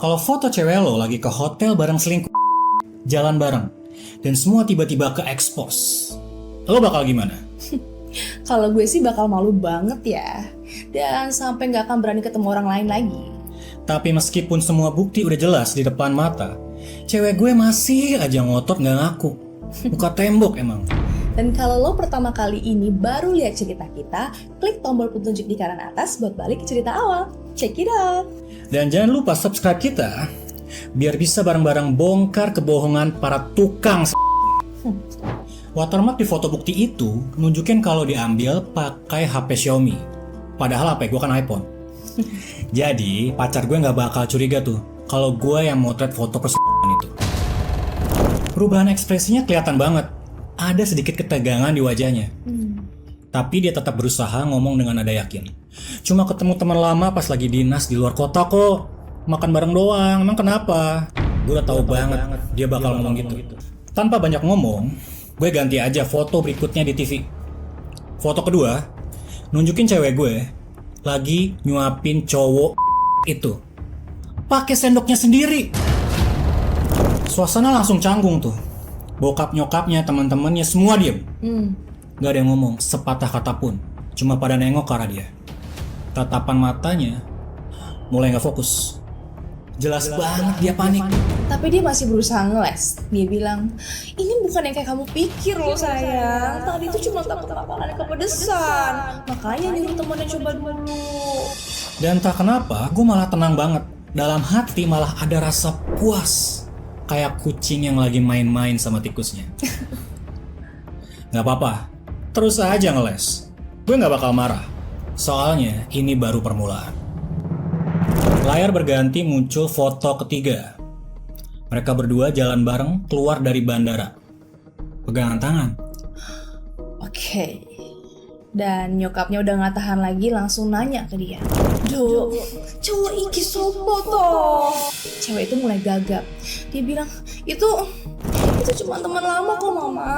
Kalau foto cewek lo lagi ke hotel bareng selingkuh, jalan bareng, dan semua tiba-tiba ke expose, lo bakal gimana? Kalau gue sih bakal malu banget ya. Dan sampai gak akan berani ketemu orang lain lagi. Tapi meskipun semua bukti udah jelas di depan mata, cewek gue masih aja ngotot gak ngaku. Muka tembok emang. Dan kalau lo pertama kali ini baru lihat cerita kita, klik tombol petunjuk di kanan atas buat balik ke cerita awal. Check it out! Dan jangan lupa subscribe kita, biar bisa bareng-bareng bongkar kebohongan para tukang Watermark di foto bukti itu nunjukin kalau diambil pakai HP Xiaomi. Padahal HP gue kan iPhone. Jadi pacar gue gak bakal curiga tuh kalau gue yang motret foto itu. Perubahan ekspresinya kelihatan banget. Ada sedikit ketegangan di wajahnya. Tapi dia tetap berusaha ngomong dengan nada yakin. Cuma ketemu teman lama pas lagi dinas di luar kota kok. Makan bareng doang, emang kenapa? Gue udah tahu banget dia bakal ngomong gitu. Tanpa banyak ngomong, gue ganti aja foto berikutnya di TV. Foto kedua, nunjukin cewek gue lagi nyuapin cowok itu. Pakai sendoknya sendiri. Suasana langsung canggung tuh. Bokap nyokapnya, teman-temannya semua diem. Gak ada yang ngomong sepatah kata pun. Cuma pada nengok ke arah dia. Tatapan matanya mulai gak fokus. Jelas banget dia panik. Tapi dia masih berusaha ngeles. Dia bilang, ini bukan yang kayak kamu pikir loh sayang. Tadi itu cuma takut makanannya kepedesan. Makanya nyuruh temennya coba dulu. Dan tak kenapa gue malah tenang banget. Dalam hati malah ada rasa puas. Kayak kucing yang lagi main-main sama tikusnya. Gak apa-apa, terus aja ngeles. Gue gak bakal marah. Soalnya ini baru permulaan. Layar berganti muncul foto ketiga. Mereka berdua jalan bareng keluar dari bandara. Pegangan tangan. Oke. Dan nyokapnya udah gak tahan lagi langsung nanya ke dia. Duh, cowok iki sopo toh? Cewek itu mulai gagap. Dia bilang, itu cuma teman lama kok mama.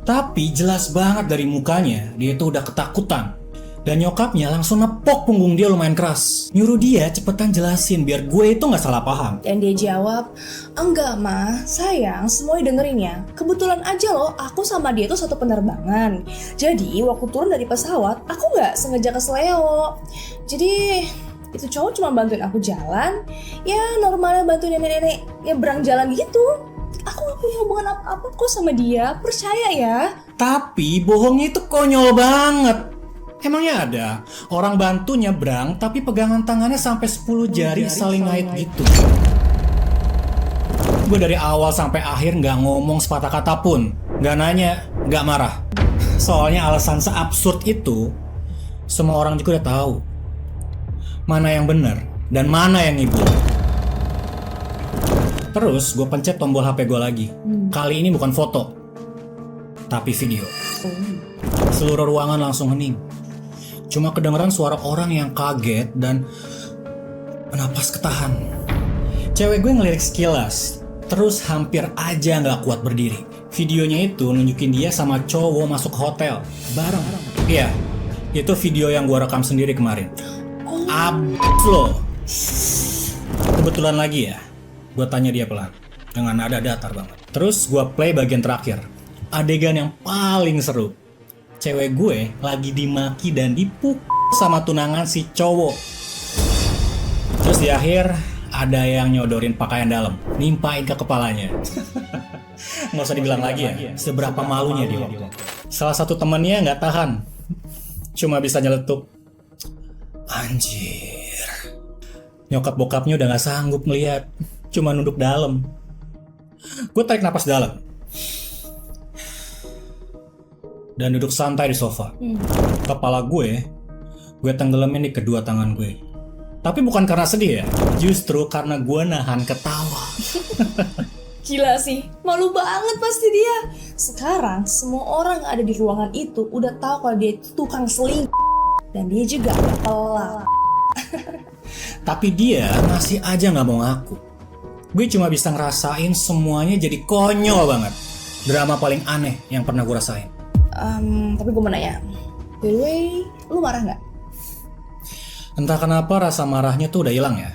Tapi jelas banget dari mukanya dia itu udah ketakutan. Dan nyokapnya langsung nepok punggung dia lumayan keras. Nyuruh dia cepetan jelasin biar gue itu gak salah paham. Dan dia jawab, enggak ma, sayang semuanya dengerin ya. Kebetulan aja loh aku sama dia tuh satu penerbangan. Jadi waktu turun dari pesawat aku gak sengaja kesleo. Jadi itu cowok cuma bantuin aku jalan. Ya normalnya bantuin nenek-nenek nyebrang jalan gitu. Aku gak punya hubungan apa-apa kok sama dia, percaya ya. Tapi bohongnya itu konyol banget. Emangnya ada orang bantu nyebrang tapi pegangan tangannya sampai 10 jari saling ngait gitu. Gue dari awal sampai akhir gak ngomong sepatah kata pun. Gak nanya, gak marah. Soalnya alasan seabsurd itu semua orang juga udah tahu mana yang benar dan mana yang ngibul. Terus gue pencet tombol HP gue lagi. Kali ini bukan foto, tapi video. Seluruh ruangan langsung hening. Cuma kedengeran suara orang yang kaget dan napas ketahan. Cewek gue ngelirik sekilas, terus hampir aja gak kuat berdiri. Videonya itu nunjukin dia sama cowok masuk hotel bareng. Iya, itu video yang gue rekam sendiri kemarin. Abis loh. Kebetulan lagi ya, gue tanya dia pelan dengan nada datar banget. Terus gue play bagian terakhir, adegan yang paling seru. Cewek gue lagi dimaki dan dipukul sama tunangan si cowok. Terus di akhir ada yang nyodorin pakaian dalam, nimpain ke kepalanya. Nggak usah dibilang lagi ya, seberapa malunya dia waktu. Salah satu temannya nggak tahan, cuma bisa nyeletuk, anjir. Nyokap bokapnya udah nggak sanggup ngeliat, cuma nunduk dalam. Gue tarik napas dalam dan duduk santai di sofa. Kepala gue tenggelamin di kedua tangan gue. Tapi bukan karena sedih ya, justru karena gue nahan ketawa. Gila sih, malu banget pasti dia. Sekarang semua orang yang ada di ruangan itu udah tahu kalau dia itu tukang selingkuh. Dan dia juga agak pelak. Tapi dia masih aja gak mau ngaku. Gue cuma bisa ngerasain semuanya jadi konyol banget. Drama paling aneh yang pernah gue rasain. Tapi gue mau nanya, by the way, lu marah gak? Entah kenapa rasa marahnya tuh udah hilang ya.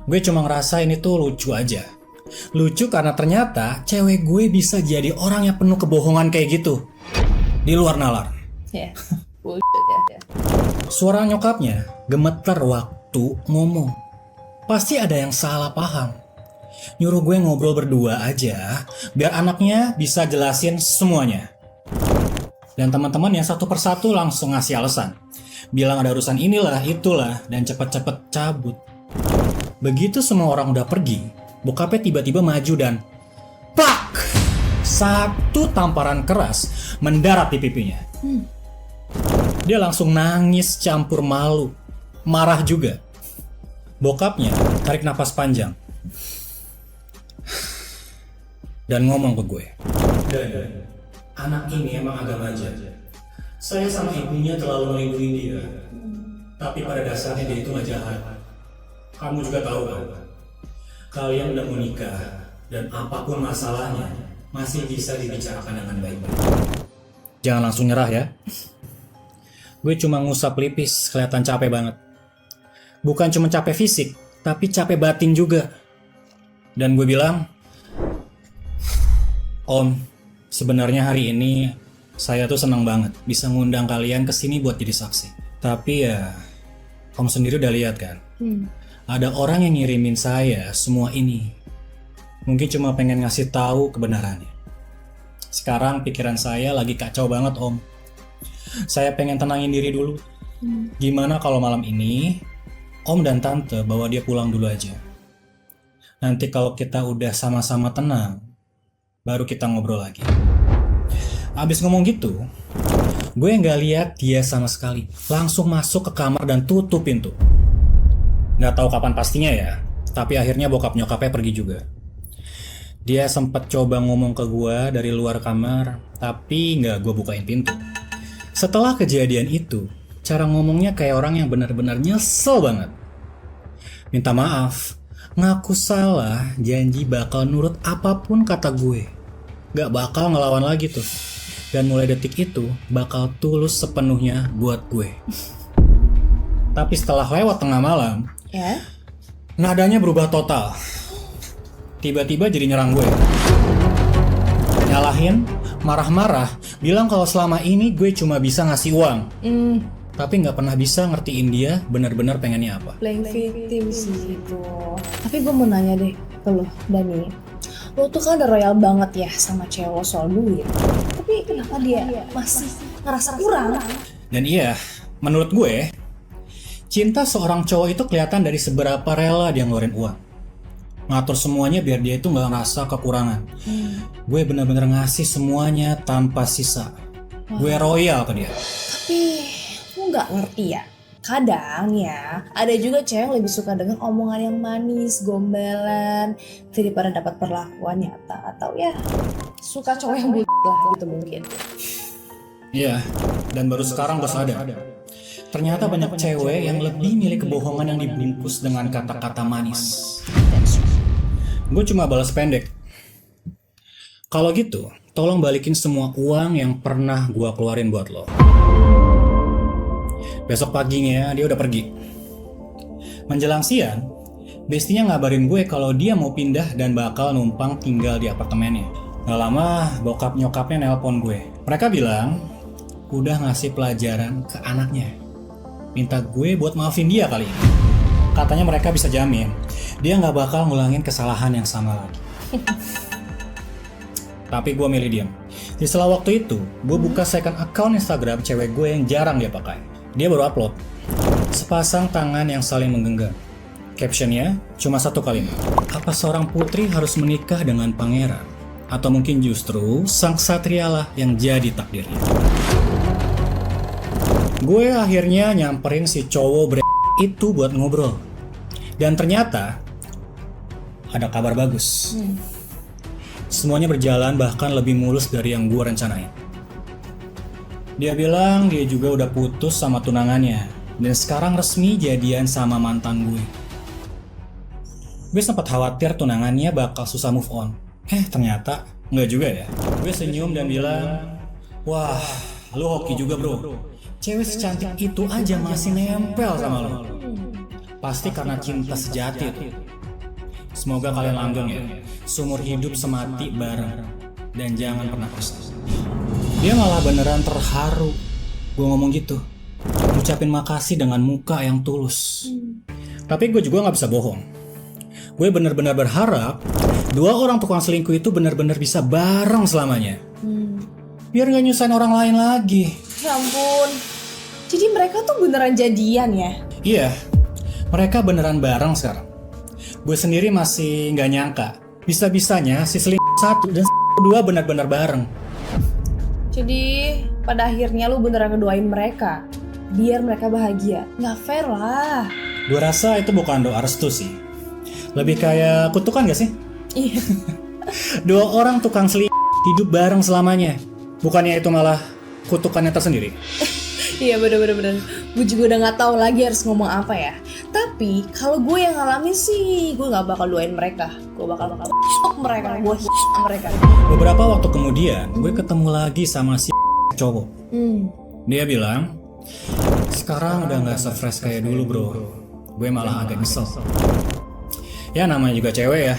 Gue cuma ngerasa ini tuh lucu aja. Lucu karena ternyata cewek gue bisa jadi orang yang penuh kebohongan kayak gitu. Di luar nalar. Ya, bullshit ya. Suara nyokapnya gemeter waktu ngomong. Pasti ada yang salah paham. Nyuruh gue ngobrol berdua aja, biar anaknya bisa jelasin semuanya. Dan teman-teman yang satu persatu langsung ngasih alasan. Bilang ada urusan inilah, itulah, dan cepet-cepet cabut. Begitu semua orang udah pergi, bokapnya tiba-tiba maju dan plak! Satu tamparan keras mendarat di pipinya. Dia langsung nangis campur malu, marah juga. Bokapnya tarik napas panjang dan ngomong ke gue, "Dan anak ini emang agak manja. Saya sama ibunya terlalu melindungi dia. Tapi pada dasarnya dia itu gak jahat. Kamu juga tahu kan? Kalian udah mau nikah dan apapun masalahnya masih bisa dibicarakan dengan baik-baik. Jangan langsung nyerah ya." Gue cuma ngusap pelipis, kelihatan capek banget. Bukan cuma capek fisik, tapi capek batin juga. Dan gue bilang, "Om, sebenarnya hari ini saya tuh senang banget bisa ngundang kalian ke sini buat jadi saksi. Tapi ya, Om sendiri udah lihat kan? Ada orang yang ngirimin saya semua ini. Mungkin cuma pengen ngasih tahu kebenarannya. Sekarang pikiran saya lagi kacau banget, Om. Saya pengen tenangin diri dulu. Gimana kalau malam ini Om dan Tante bawa dia pulang dulu aja. Nanti kalau kita udah sama-sama tenang, baru kita ngobrol lagi." Abis ngomong gitu, gue nggak lihat dia sama sekali. Langsung masuk ke kamar dan tutup pintu. Nggak tahu kapan pastinya ya, tapi akhirnya bokap nyokapnya pergi juga. Dia sempat coba ngomong ke gue dari luar kamar, tapi nggak gue bukain pintu. Setelah kejadian itu, cara ngomongnya kayak orang yang benar-benar nyesel banget. Minta maaf, ngaku salah, janji bakal nurut apapun kata gue. Gak bakal ngelawan lagi tuh. Dan mulai detik itu, bakal tulus sepenuhnya buat gue. Tapi setelah lewat tengah malam, nadanya berubah total. Tiba-tiba jadi nyerang gue. Nyalahin, marah-marah, bilang kalau selama ini gue cuma bisa ngasih uang. Tapi nggak pernah bisa ngertiin dia benar-benar pengennya apa. Playing victim sih itu. Tapi gue mau nanya deh ke lo, Dani. Lo tuh kan udah royal banget ya sama cewek lo soal duit. Tapi kenapa dia masih ngerasa kurang? Dan iya, menurut gue, cinta seorang cowok itu kelihatan dari seberapa rela dia ngeluarin uang. Ngatur semuanya biar dia itu nggak ngerasa kekurangan. Gue benar-benar ngasih semuanya tanpa sisa. Gue royal ke dia. Tapi lo nggak ngerti ya? Kadang ya, ada juga cewek yang lebih suka dengan omongan yang manis, gombalan, daripada dapat perlakuan nyata. Atau ya, suka cowok yang bullshit lah gitu mungkin. Iya, dan baru sekarang gue sadar. Ternyata banyak cewek yang lebih milih kebohongan yang dibungkus dengan kata-kata manis. Gue cuma balas pendek. Kalau gitu, tolong balikin semua uang yang pernah gue keluarin buat lo. Besok paginya dia udah pergi. Menjelang siang, bestinya ngabarin gue kalau dia mau pindah dan bakal numpang tinggal di apartemennya. Gak lama, bokap nyokapnya nelpon gue. Mereka bilang, udah ngasih pelajaran ke anaknya. Minta gue buat maafin dia kali ini. Katanya mereka bisa jamin, dia gak bakal ngulangin kesalahan yang sama lagi. Tapi gue milih diam. Di sela waktu itu, gue buka second account Instagram cewek gue yang jarang dia pakai. Dia baru upload sepasang tangan yang saling menggenggam. Captionnya cuma satu kalimat. Apa seorang putri harus menikah dengan pangeran? Atau mungkin justru sang satrialah yang jadi takdirnya? Gue akhirnya nyamperin si cowok itu buat ngobrol. Dan ternyata ada kabar bagus. Semuanya berjalan bahkan lebih mulus dari yang gue rencanain. Dia bilang dia juga udah putus sama tunangannya dan sekarang resmi jadian sama mantan gue. Gue sempat khawatir tunangannya bakal susah move on. Ternyata nggak juga ya. Gue senyum dan bilang, "Wah, lu hoki juga bro. Cewek secantik itu aja masih nempel sama lo. pasti karena cinta sejati itu. Semoga kalian langgeng ya, seumur hidup semati bareng, dan jangan pernah pisah. Dia malah beneran terharu gue ngomong gitu, ucapin makasih dengan muka yang tulus. Tapi gue juga gak bisa bohong, gue bener-bener berharap dua orang tukang selingkuh itu bener-bener bisa bareng selamanya, biar gak nyusahin orang lain lagi. Ya ampun, jadi mereka tuh beneran jadian ya? Iya, mereka beneran bareng sekarang. Gue sendiri masih gak nyangka bisa-bisanya si selingkuh satu dan selingkuh dua benar-benar bareng. Jadi pada akhirnya lu beneran ngedoain mereka biar mereka bahagia. Nggak fair lah. Gue rasa itu bukan doa restu sih, lebih kayak kutukan gak sih? Iya. Dua orang tukang selingkuh hidup bareng selamanya, bukannya itu malah kutukannya tersendiri? Iya bener-bener. Gue juga udah nggak tahu lagi harus ngomong apa ya. Tapi kalau gue yang ngalamin sih, gue nggak bakal doain mereka. Gue bakal mereka. Gue mereka. Beberapa waktu kemudian, gue ketemu lagi sama si cowok. Dia bilang, sekarang udah nggak se-fresh kayak dulu bro. Gue malah agak nyesel. Ya namanya juga cewek ya.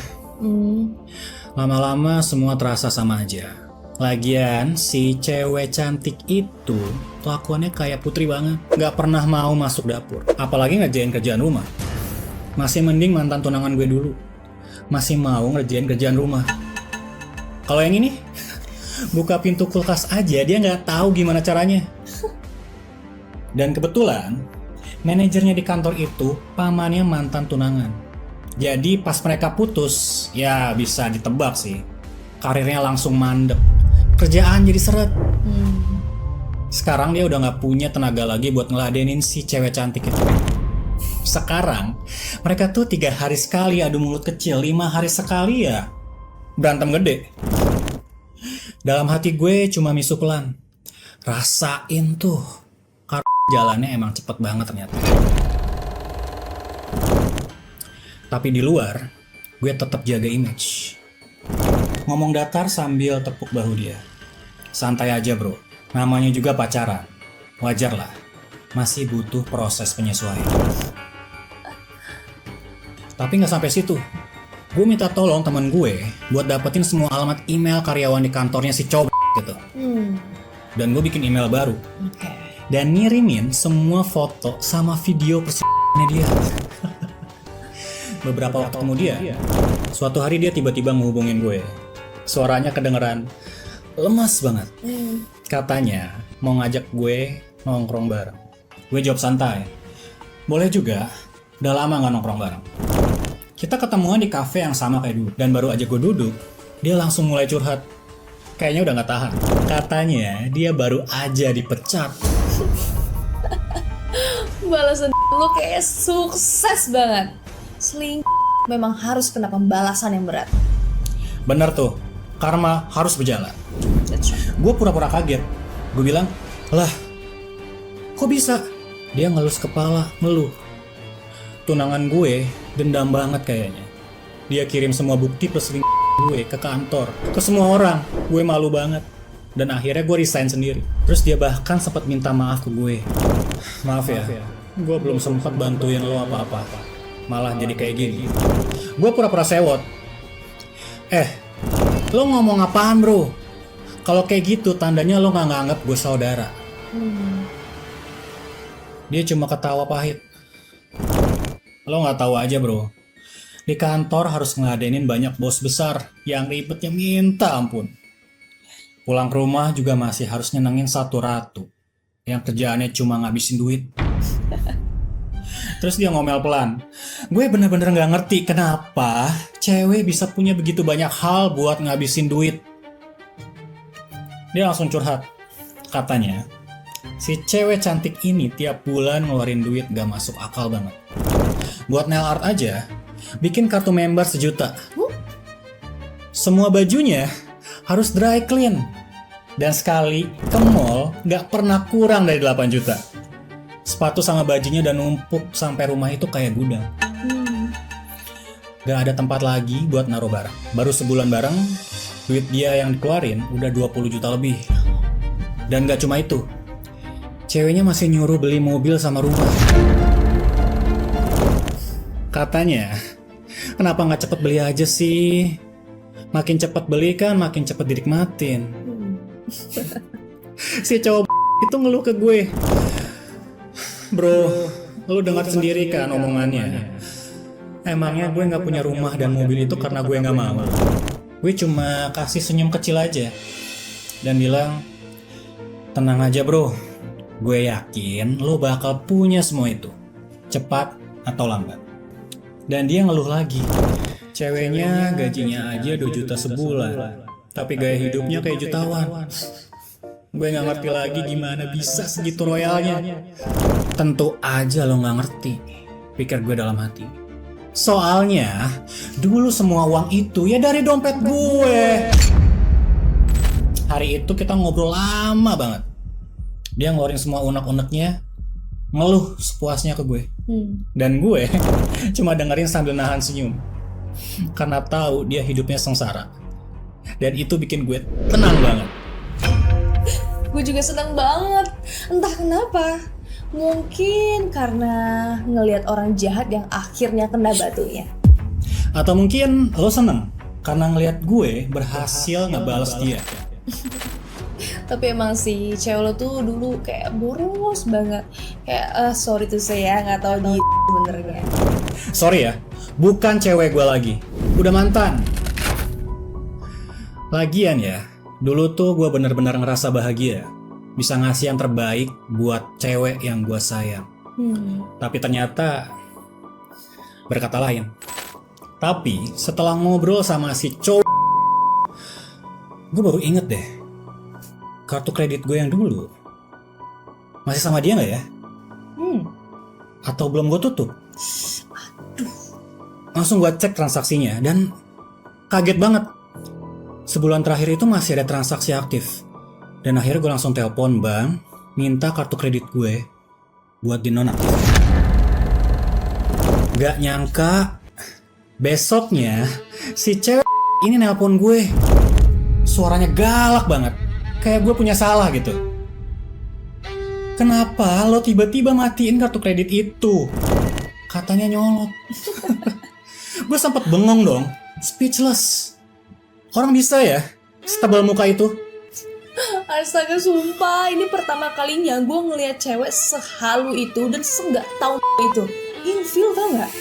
Lama-lama semua terasa sama aja. Lagian si cewek cantik itu kelakuannya kayak putri banget, gak pernah mau masuk dapur, apalagi ngerjain kerjaan rumah. Masih mending mantan tunangan gue dulu, masih mau ngerjain kerjaan rumah. Kalau yang ini buka pintu kulkas aja dia gak tahu gimana caranya. Dan kebetulan manajernya di kantor itu pamannya mantan tunangan. Jadi pas mereka putus, ya bisa ditebak sih, karirnya langsung mandek, kerjaan jadi seret. Sekarang dia udah gak punya tenaga lagi buat ngeladenin si cewek cantik itu. Sekarang mereka tuh 3 hari sekali adu mulut kecil, 5 hari sekali ya berantem gede. Dalam hati gue cuma misu pelan, rasain tuh jalannya emang cepet banget ternyata. Tapi di luar gue tetap jaga image, ngomong datar sambil tepuk bahu dia. Santai aja bro, namanya juga pacaran, wajar lah, masih butuh proses penyesuaian. Tapi gak sampai situ, gue minta tolong teman gue buat dapetin semua alamat email karyawan di kantornya si cowok gitu. Dan gue bikin email baru, dan ngirimin semua foto sama video persiapannya dia. Beberapa waktu kemudian, suatu hari dia tiba-tiba ngehubungin gue. Suaranya kedengeran lemas banget. Katanya mau ngajak gue nongkrong bareng. Gue jawab santai, boleh juga, udah lama gak nongkrong bareng. Kita ketemuan di kafe yang sama kayak dulu. Dan baru aja gue duduk, dia langsung mulai curhat. Kayaknya udah gak tahan. Katanya dia baru aja dipecat. Balasan lu kayak sukses banget. Selingkuh memang harus kena pembalasan yang berat. Bener tuh, karma harus berjalan. Gue pura-pura kaget. Gue bilang, lah kok bisa? Dia ngelus kepala, ngeluh. Tunangan gue dendam banget kayaknya. Dia kirim semua bukti perselingkuhan gue ke kantor, ke semua orang. Gue malu banget. Dan akhirnya gue resign sendiri. Terus dia bahkan sempat minta maaf ke gue. Maaf ya, gue belum sempat bantuin lo apa-apa. Malah jadi kayak gini. Gue pura-pura sewot. Lo ngomong apaan bro? Kalau kayak gitu tandanya lo gak nganggap gue saudara. Dia cuma ketawa pahit. Lo gak tahu aja bro, di kantor harus ngeladenin banyak bos besar yang ribetnya minta ampun. Pulang ke rumah juga masih harus nyenengin satu ratu yang kerjaannya cuma ngabisin duit. Terus dia ngomel pelan, gue bener-bener gak ngerti kenapa cewek bisa punya begitu banyak hal buat ngabisin duit. Dia langsung curhat. Katanya, si cewek cantik ini tiap bulan ngeluarin duit gak masuk akal banget. Buat nail art aja, bikin kartu member 1 juta. Semua bajunya harus dry clean. Dan sekali ke mall gak pernah kurang dari 8 juta. Sepatu sama bajunya udah numpuk sampai rumah itu kayak gudang. Gak ada tempat lagi buat naruh barang. Baru sebulan bareng, duit dia yang dikeluarin udah 20 juta lebih. Dan gak cuma itu, ceweknya masih nyuruh beli mobil sama rumah. Katanya, kenapa nggak cepet beli aja sih? Makin cepet beli kan makin cepet dinikmatin. Si cowok itu ngeluh ke gue. Bro, lu dengar sendiri kan omongannya. Emangnya gue nggak punya rumah dan mobil itu karena gue nggak mau. Gue cuma kasih senyum kecil aja dan bilang, tenang aja bro, gue yakin lo bakal punya semua itu, cepat atau lambat. Dan dia ngeluh lagi, ceweknya gajinya aja 2 juta sebulan, tapi gaya hidupnya kayak jutawan. Gue gak ngerti lagi gimana bisa segitu royalnya. Tentu aja lo gak ngerti, pikir gue dalam hati. Soalnya, dulu semua uang itu ya dari dompet gue. Hari itu kita ngobrol lama banget. Dia ngeluarin semua unek-uneknya, ngeluh sepuasnya ke gue. Dan gue cuma dengerin sambil nahan senyum. Karena tahu dia hidupnya sengsara. Dan itu bikin gue tenang banget. Gue juga senang banget. Entah kenapa. Mungkin karena ngelihat orang jahat yang akhirnya kena batunya. Atau mungkin lo seneng karena ngelihat gue berhasil ngebales dia. Tapi emang sih cewek lo tuh dulu kayak boros banget. Kayak sorry tuh saya nggak tahu dia sebenarnya. Sorry ya, bukan cewek gue lagi. Udah mantan. Lagian ya, dulu tuh gue bener-bener ngerasa bahagia. Bisa ngasih yang terbaik buat cewek yang gue sayang. Tapi ternyata berkata lain. Tapi setelah ngobrol sama si cowok, gue baru inget deh, kartu kredit gue yang dulu masih sama dia nggak ya? Atau belum gue tutup? Langsung gue cek transaksinya dan kaget banget. Sebulan terakhir itu masih ada transaksi aktif. Dan akhirnya gue langsung telepon bank, minta kartu kredit gue buat dinonaktif. Gak nyangka besoknya si cewek ini nelpon gue. Suaranya galak banget, kayak gue punya salah gitu. Kenapa lo tiba-tiba matiin kartu kredit itu? Katanya nyolot. Gue sempet bengong dong, speechless. Orang bisa ya setebal muka itu? Astaga sumpah, ini pertama kalinya gue ngeliat cewek sehalu itu dan senggak tahu itu. Infil tau gak?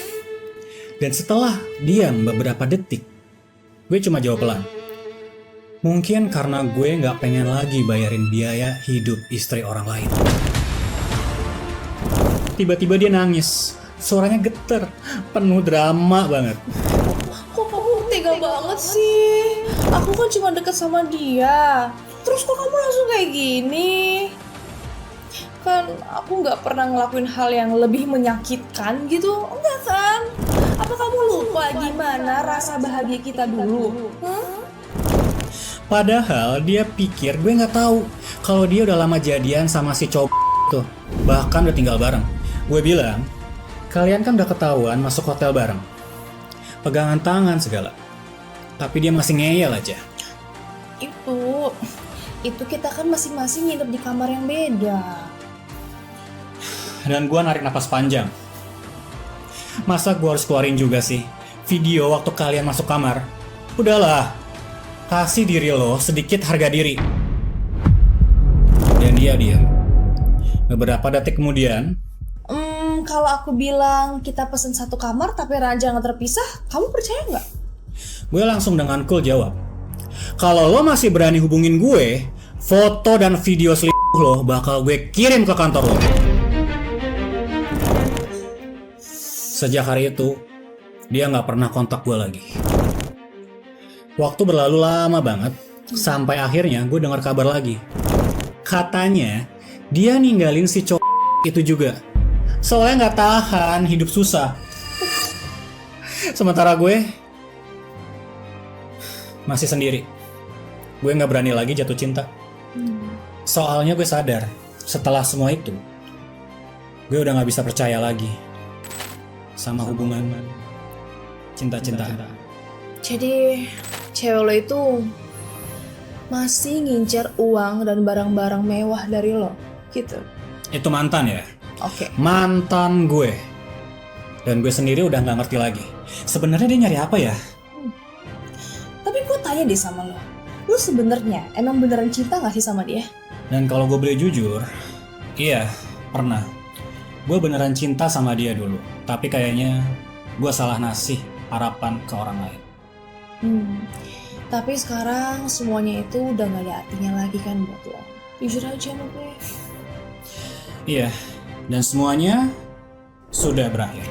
Dan setelah diam beberapa detik, gue cuma jawab pelan. Mungkin karena gue gak pengen lagi bayarin biaya hidup istri orang lain. Tiba-tiba dia nangis. Suaranya geter, penuh drama banget. Kok kamu tega banget sih? Aku kan cuma deket sama dia. Terus kok kamu langsung kayak gini? Kan aku gak pernah ngelakuin hal yang lebih menyakitkan gitu. Enggak kan? Apa kamu lupa gimana rasa bahagia kita dulu? Padahal dia pikir gue gak tahu kalau dia udah lama jadian sama si cowok tuh. Bahkan udah tinggal bareng. Gue bilang, kalian kan udah ketahuan masuk hotel bareng. Pegangan tangan segala. Tapi dia masih ngeyel aja. Itu kita kan masing-masing nginep di kamar yang beda. Dan gue narik napas panjang. Masa gue harus keluarin juga sih video waktu kalian masuk kamar? Udahlah, kasih diri lo sedikit harga diri. Dan dia diam. Beberapa detik kemudian, kalau aku bilang kita pesen satu kamar tapi ranjang terpisah, kamu percaya nggak? gue langsung dengan cool jawab, kalau lo masih berani hubungin gue, foto dan video selingkuh lo bakal gue kirim ke kantor lo. Sejak hari itu, dia gak pernah kontak gue lagi. Waktu berlalu lama banget, sampai akhirnya gue dengar kabar lagi. Katanya, dia ninggalin si cowok itu juga. Soalnya gak tahan hidup susah. Sementara gue masih sendiri. Gue gak berani lagi jatuh cinta. Soalnya gue sadar, setelah semua itu, gue udah gak bisa percaya lagi sama hubungan cinta-cintaan. Jadi cewek lo itu masih ngincar uang dan barang-barang mewah dari lo gitu? Itu mantan ya? Oke. Mantan gue. Dan gue sendiri udah nggak ngerti lagi. Sebenarnya dia nyari apa ya? Tapi gue tanya deh sama lo, lu sebenarnya emang beneran cinta gak sih sama dia? Dan kalau gue boleh jujur, iya, pernah. Gue beneran cinta sama dia dulu. Tapi kayaknya gue salah ngasih harapan ke orang lain. Tapi sekarang semuanya itu udah gak ada artinya lagi kan buat lo. Jujur aja sama gue. Iya, dan semuanya sudah berakhir.